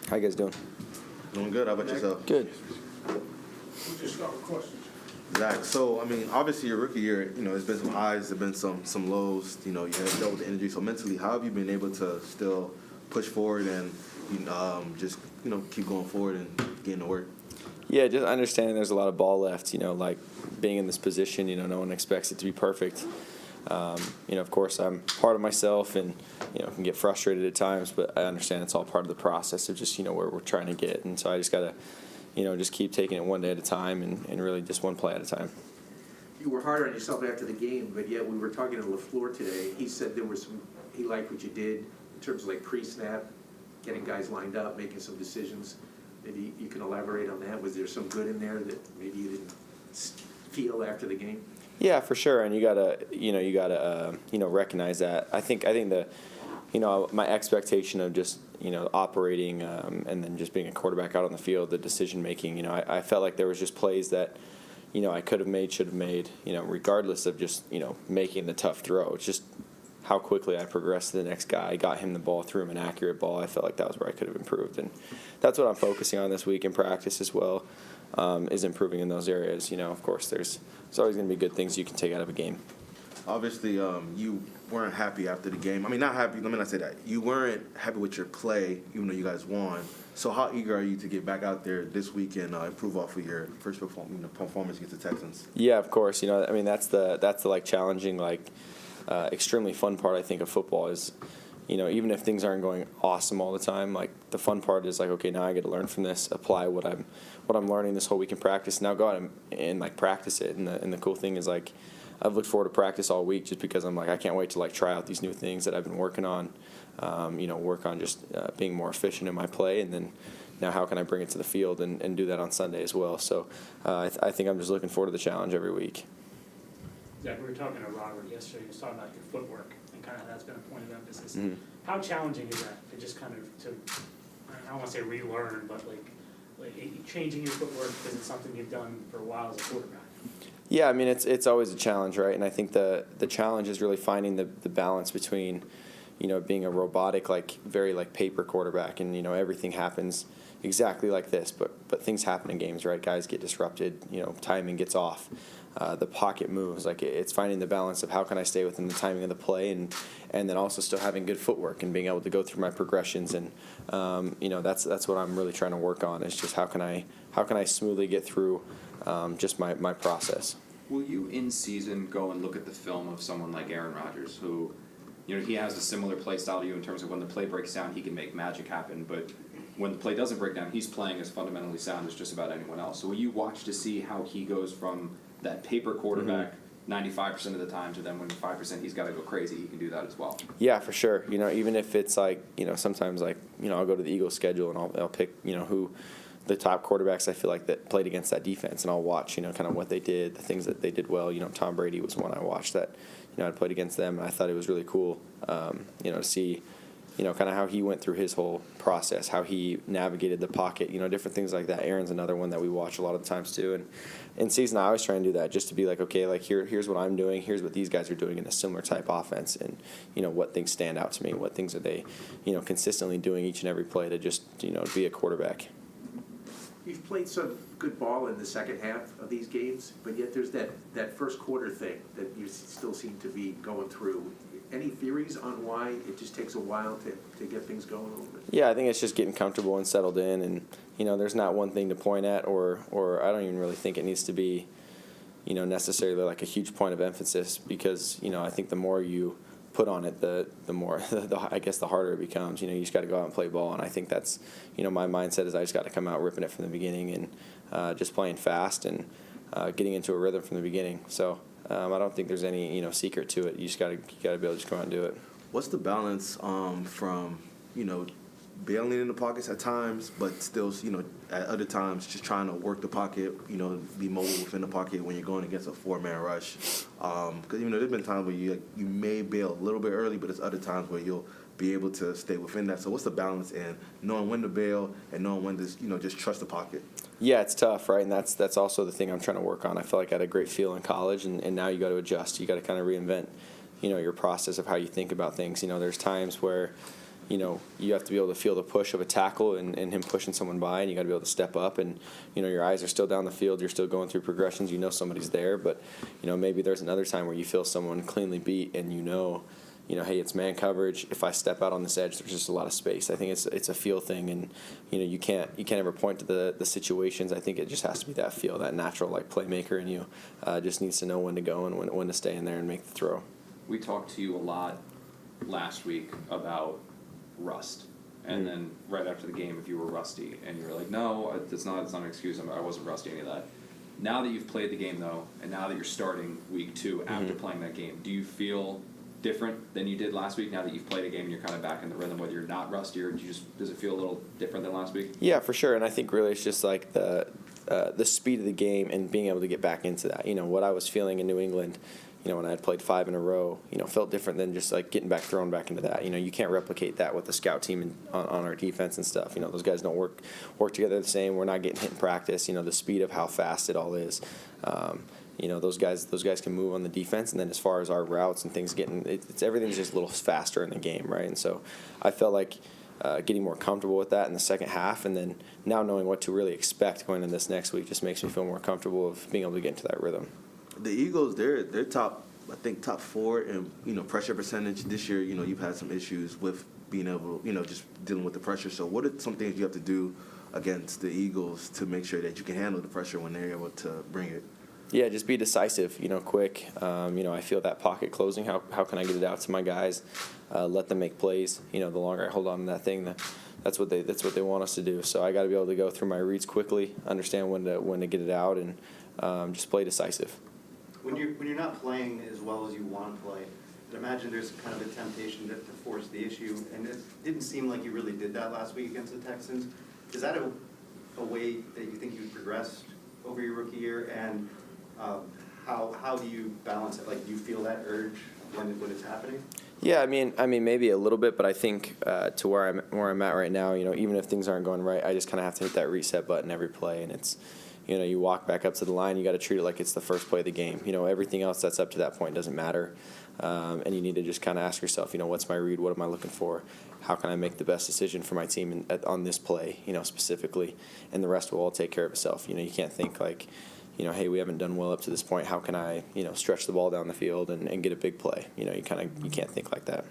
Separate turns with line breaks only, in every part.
How you guys doing?
Doing good. How about yourself?
Good.
We'll just start with questions.
Zach, so, obviously your rookie year, there's been some highs, there's been some lows, you have dealt with the injury. So mentally, how have you been able to still push forward and, just, keep going forward and getting to work?
Yeah, just understanding there's a lot of ball left, like being in this position, no one expects it to be perfect. Of course, I'm part of myself and, can get frustrated at times, but I understand it's all part of the process of just, where we're trying to get. And so I just got to, just keep taking it one day at a time and really just one play at a time.
You were hard on yourself after the game, but yet we were talking to LaFleur today. He said he liked what you did in terms of like pre-snap, getting guys lined up, making some decisions. Maybe you can elaborate on that. Was there some good in there that maybe you didn't feel after the game?
Yeah, for sure, and you gotta recognize that. I think the, my expectation of just operating and then just being a quarterback out on the field, the decision making. I felt like there was just plays that, I could have made, should have made. Regardless of just making the tough throw. It's just how quickly I progressed to the next guy. I got him the ball, threw him an accurate ball. I felt like that was where I could have improved, and that's what I'm focusing on this week in practice as well. Is improving in those areas. Of course, there's always going to be good things you can take out of a game.
Obviously, you weren't happy after the game. Not happy. Let me not say that. You weren't happy with your play, even though you guys won. So how eager are you to get back out there this week and improve off of your first performance against the Texans?
Yeah, of course. That's the challenging, extremely fun part I think of football is, even if things aren't going awesome all the time, the fun part is okay, now I get to learn from this, apply what I'm learning this whole week in practice. Now go out and practice it. And the cool thing is I've looked forward to practice all week just because I'm I can't wait to try out these new things that I've been working on. Work on just being more efficient in my play, and then now how can I bring it to the field and do that on Sunday as well. So I think I'm just looking forward to the challenge every week.
Zach, we were talking to Robert yesterday. He was talking about your footwork and kind of that's been a point of emphasis.
Mm-hmm.
How challenging is that to just kind of I don't want to say relearn, but changing your footwork because it's something you've done for a while as a quarterback?
Yeah, it's always a challenge, right? And I think the challenge is really finding the balance between, being a robotic, very paper quarterback, and everything happens exactly like this, but things happen in games, right? Guys get disrupted, timing gets off, the pocket moves. It's finding the balance of how can I stay within the timing of the play, and then also still having good footwork and being able to go through my progressions, and that's what I'm really trying to work on is just how can I smoothly get through just my process.
Will you in season go and look at the film of someone like Aaron Rodgers, who, he has a similar play style to you in terms of when the play breaks down, he can make magic happen, but when the play doesn't break down, he's playing as fundamentally sound as just about anyone else. So will you watch to see how he goes from that paper quarterback 95% of the time to then when 5% he's got to go crazy, he can do that as well?
Yeah, for sure. Even if it's sometimes I'll go to the Eagles schedule and I'll pick, who the top quarterbacks I feel that played against that defense, and I'll watch, kind of what they did, the things that they did well. Tom Brady was one I watched that, I played against them, and I thought it was really cool, to see, kind of how he went through his whole process, how he navigated the pocket, different things like that. Aaron's another one that we watch a lot of the times too, and in season I always try and do that just to be okay, here's what I'm doing, here's what these guys are doing in a similar type offense, and what things stand out to me, what things are they, consistently doing each and every play to just, be a quarterback.
You've played some good ball in the second half of these games, but yet there's that first quarter thing that you still seem to be going through. Any theories on why it just takes a while to get things going a little bit? Yeah,
I think it's just getting comfortable and settled in, and there's not one thing to point at, or I don't even really think it needs to be, necessarily a huge point of emphasis, because I think the more you put on it, the more I guess the harder it becomes. You just got to go out and play ball, and I think that's my mindset is I just got to come out ripping it from the beginning and just playing fast and getting into a rhythm from the beginning. So I don't think there's any secret to it. You just got to be able to just go out and do it.
What's the balance from bailing in the pockets at times, but still at other times just trying to work the pocket, be mobile within the pocket when you're going against a four-man rush? Because there's been times where you may bail a little bit early, but there's other times where you'll be able to stay within that. So what's the balance in knowing when to bail and knowing when to just trust the pocket?
Yeah, it's tough, right? And that's also the thing I'm trying to work on. I feel like I had a great feel in college, and now you got to adjust. You got to kind of reinvent, your process of how you think about things. There's times where you know, you have to be able to feel the push of a tackle and him pushing someone by, and you got to be able to step up. And, you know, your eyes are still down the field. You're still going through progressions. You know somebody's there. But, you know, maybe there's another time where you feel someone cleanly beat and you know, hey, it's man coverage. If I step out on this edge, there's just a lot of space. I think it's a feel thing, and you know you can't ever point to the situations. I think it just has to be that feel, that natural like playmaker in you. Just needs to know when to go and when to stay in there and make the throw.
We talked to you a lot last week about rust, and then right after the game, if you were rusty, and you were like, "No, it's not an excuse. I wasn't rusty, any of that." Now that you've played the game though, and now that you're starting week 2 after playing that game, do you feel different than you did last week now that you've played a game and you're kind of back in the rhythm, whether you're not rusty, or does it feel a little different than last week?
Yeah, for sure. And I think really it's just like the speed of the game and being able to get back into that. You know, what I was feeling in New England, you know, when I had played 5 in a row, you know, felt different than just like getting thrown back into that. You know, you can't replicate that with the scout team on our defense and stuff. You know, those guys don't work together the same. We're not getting hit in practice. You know, the speed of how fast it all is. You know, those guys can move on the defense, and then as far as our routes and things it's everything's just a little faster in the game, right? And so I felt like getting more comfortable with that in the second half, and then now knowing what to really expect going into this next week just makes me feel more comfortable of being able to get into that rhythm.
The Eagles, they're top 4 in, you know, pressure percentage this year. You know, you've had some issues with being able, you know, just dealing with the pressure. So what are some things you have to do against the Eagles to make sure that you can handle the pressure when they're able to bring it?
Yeah, just be decisive, you know, quick. You know, I feel that pocket closing. How can I get it out to my guys? Let them make plays. You know, the longer I hold on to that thing, that's what they want us to do. So I got to be able to go through my reads quickly, understand when to get it out, and just play decisive.
When you're not playing as well as you want to play, I imagine there's kind of a temptation to force the issue, and it didn't seem like you really did that last week against the Texans. Is that a way that you think you've progressed over your rookie year, and how do you balance it? Like, do you feel that urge when it's happening?
Yeah, I mean, maybe a little bit, but I think to where I'm at right now, you know, even if things aren't going right, I just kind of have to hit that reset button every play, and it's, you know, you walk back up to the line, you got to treat it like it's the first play of the game. You know, everything else that's up to that point doesn't matter, and you need to just kind of ask yourself, you know, what's my read? What am I looking for? How can I make the best decision for my team on this play, you know, specifically, and the rest will all take care of itself. You know, you can't think like, you know, hey, we haven't done well up to this point. How can I, you know, stretch the ball down the field and get a big play? You know, you can't think like that.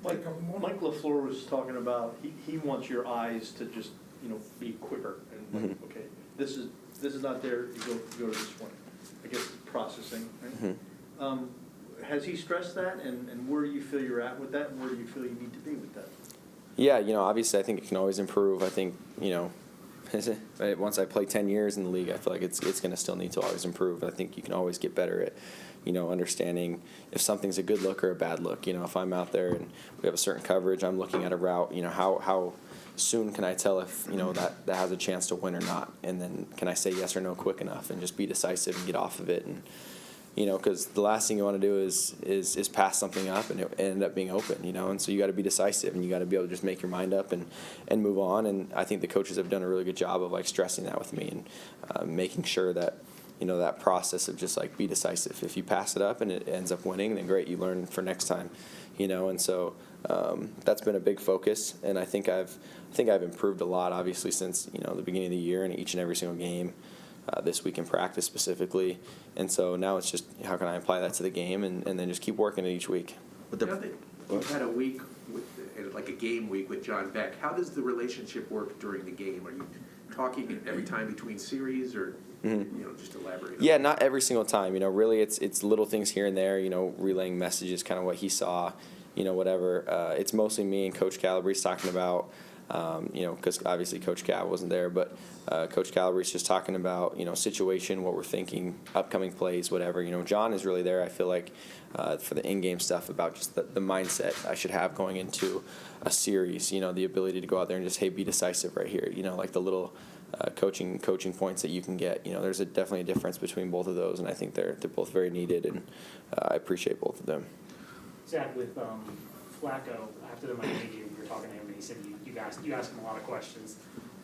Mike LaFleur was talking about he wants your eyes to just, you know, be quicker and like, okay, this is not there. You go to this one. I guess processing. Right? Has he stressed that, and where do you feel you're at with that, and where do you feel you need to be with that?
Yeah, you know, obviously I think it can always improve. I think, you know, once I play 10 years in the league, I feel like it's going to still need to always improve. I think you can always get better at, you know, understanding if something's a good look or a bad look. You know, if I'm out there and we have a certain coverage, I'm looking at a route, you know, how soon can I tell if, you know, that has a chance to win or not? And then can I say yes or no quick enough and just be decisive and get off of it? And, you know, because the last thing you want to do is pass something up and it end up being open, you know, and so you got to be decisive and you got to be able to just make your mind up and move on. And I think the coaches have done a really good job of like stressing that with me and making sure that, you know, that process of just like be decisive. If you pass it up and it ends up winning, then great, you learn for next time, you know. And so that's been a big focus, and I think I've improved a lot, obviously, since, you know, the beginning of the year and each and every single game. This week in practice specifically, and so now it's just how can I apply that to the game and then just keep working it each week.
But
Now that you've had a week like a game week with John Beck, how does the relationship work during the game? Are you talking every time between series, or you know, just elaborate?
Yeah, not every single time. You know, really, it's little things here and there. You know, relaying messages, kind of what he saw. You know, whatever. It's mostly me and Coach Calabrese talking about. You know, because obviously Coach Cal wasn't there, but Coach Calabrese just talking about, you know, situation, what we're thinking, upcoming plays, whatever. You know, John is really there, I feel like, for the in-game stuff about just the mindset I should have going into a series, you know, the ability to go out there and just, hey, be decisive right here. You know, like the little coaching points that you can get. You know, there's definitely a difference between both of those, and I think they're both very needed, and I appreciate both of them.
Zach, with Flacco, after the Miami game, we were talking to him, and he said you asked him a lot of questions.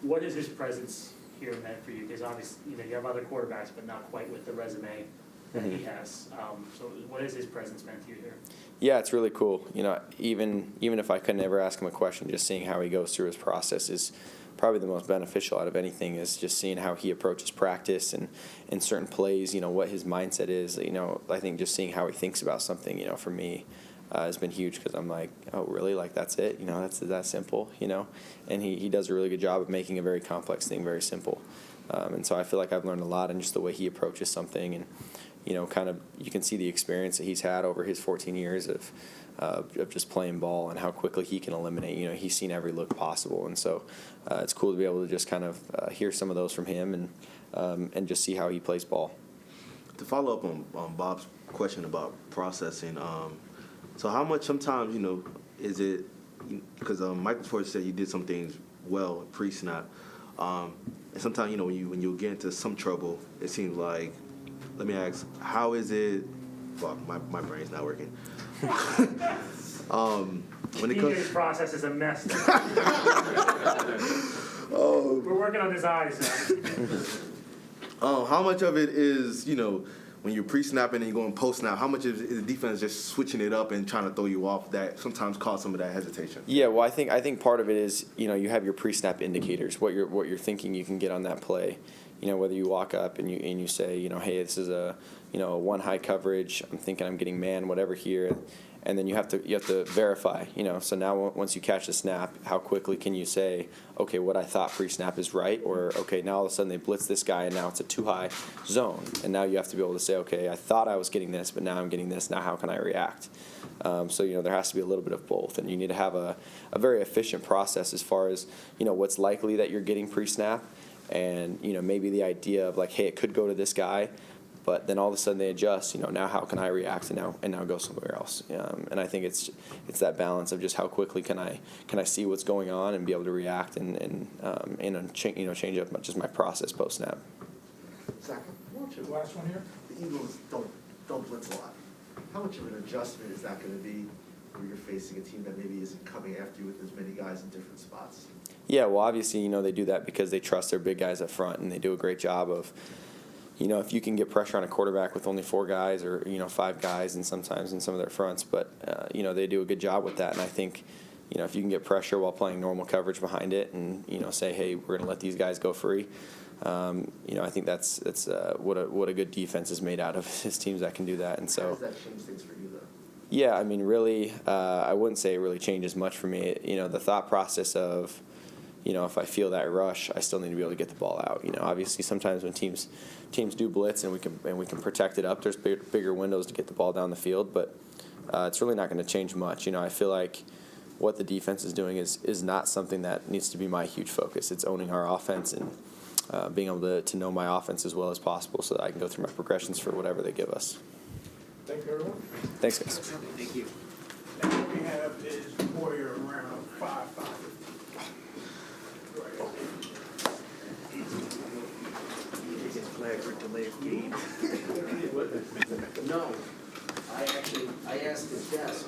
What is his presence here meant for you? Because obviously, you know, you have other quarterbacks, but not quite with the resume that he has. So what has his presence meant to you here?
Yeah, it's really cool. You know, even if I could never ask him a question, just seeing how he goes through his process is probably the most beneficial out of anything. Is just seeing how he approaches practice and in certain plays. You know, what his mindset is. You know, I think just seeing how he thinks about something. You know, for me, has been huge because I'm like, oh, really? Like that's it? You know, that's that simple. You know, and he does a really good job of making a very complex thing very simple. And so I feel like I've learned a lot in just the way he approaches something, and you know, kind of you can see the experience that he's had over his 14 years of just playing ball and how quickly he can eliminate. You know, he's seen every look possible, and so it's cool to be able to just kind of hear some of those from him and just see how he plays ball.
To follow up on Bob's question about processing, so how much sometimes, you know, is it, because Michael Porter said you did some things well pre-snap, and sometimes, you know, when you get into some trouble, it seems like, let me ask, how is it, well, my brain's not working. When it
His
comes,
process is a mess.
oh,
We're working on his eyes now.
how much of it is, you know, when you're pre-snapping and you're going post-snap, how much is the defense just switching it up and trying to throw you off that sometimes cause some of that hesitation?
Yeah, well, I think part of it is, you know, you have your pre-snap indicators, what you're thinking you can get on that play. You know, whether you walk up and you say, you know, hey, this is a one high coverage. I'm thinking I'm getting man, whatever here, and then you have to verify. You know, so now once you catch the snap, how quickly can you say, okay, what I thought pre-snap is right, or okay, now all of a sudden they blitz this guy and now it's a too high zone, and now you have to be able to say, okay, I thought I was getting this, but now I'm getting this. Now how can I react? So, you know, there has to be a little bit of both, and you need to have a very efficient process as far as, you know, what's likely that you're getting pre-snap. And, you know, maybe the idea of like, hey, it could go to this guy, but then all of a sudden they adjust. You know, now how can I react and now go somewhere else? And I think it's that balance of just how quickly can I see what's going on and be able to react and change up just my process post snap.
Zach, how much of
Last one here?
the Eagles don't blitz a lot? How much of an adjustment is that going to be where you're facing a team that maybe isn't coming after you with as many guys in different spots?
Yeah, well, obviously, you know, they do that because they trust their big guys up front, and they do a great job of, you know, if you can get pressure on a quarterback with only 4 guys or, you know, 5 guys and sometimes in some of their fronts, but, you know, they do a good job with that. And I think, you know, if you can get pressure while playing normal coverage behind it and, you know, say, hey, we're going to let these guys go free, you know, I think that's what a good defense is made out of, is teams that can do that. And so,
How does that change things for you, though?
yeah, I mean, really, I wouldn't say it really changes much for me. You know, the thought process of, you know, if I feel that rush, I still need to be able to get the ball out. You know, obviously sometimes when teams do blitz and we can protect it up, there's bigger windows to get the ball down the field, but it's really not going to change much. You know, I feel like what the defense is doing is not something that needs to be my huge focus. It's owning our offense and being able to know my offense as well as possible so that I can go through my progressions for whatever they give us.
Thank you, everyone.
Thanks, guys.
Thank you.
Now what we have is Boyer around 5-5.
It's flag for delay of game. No, I asked his desk.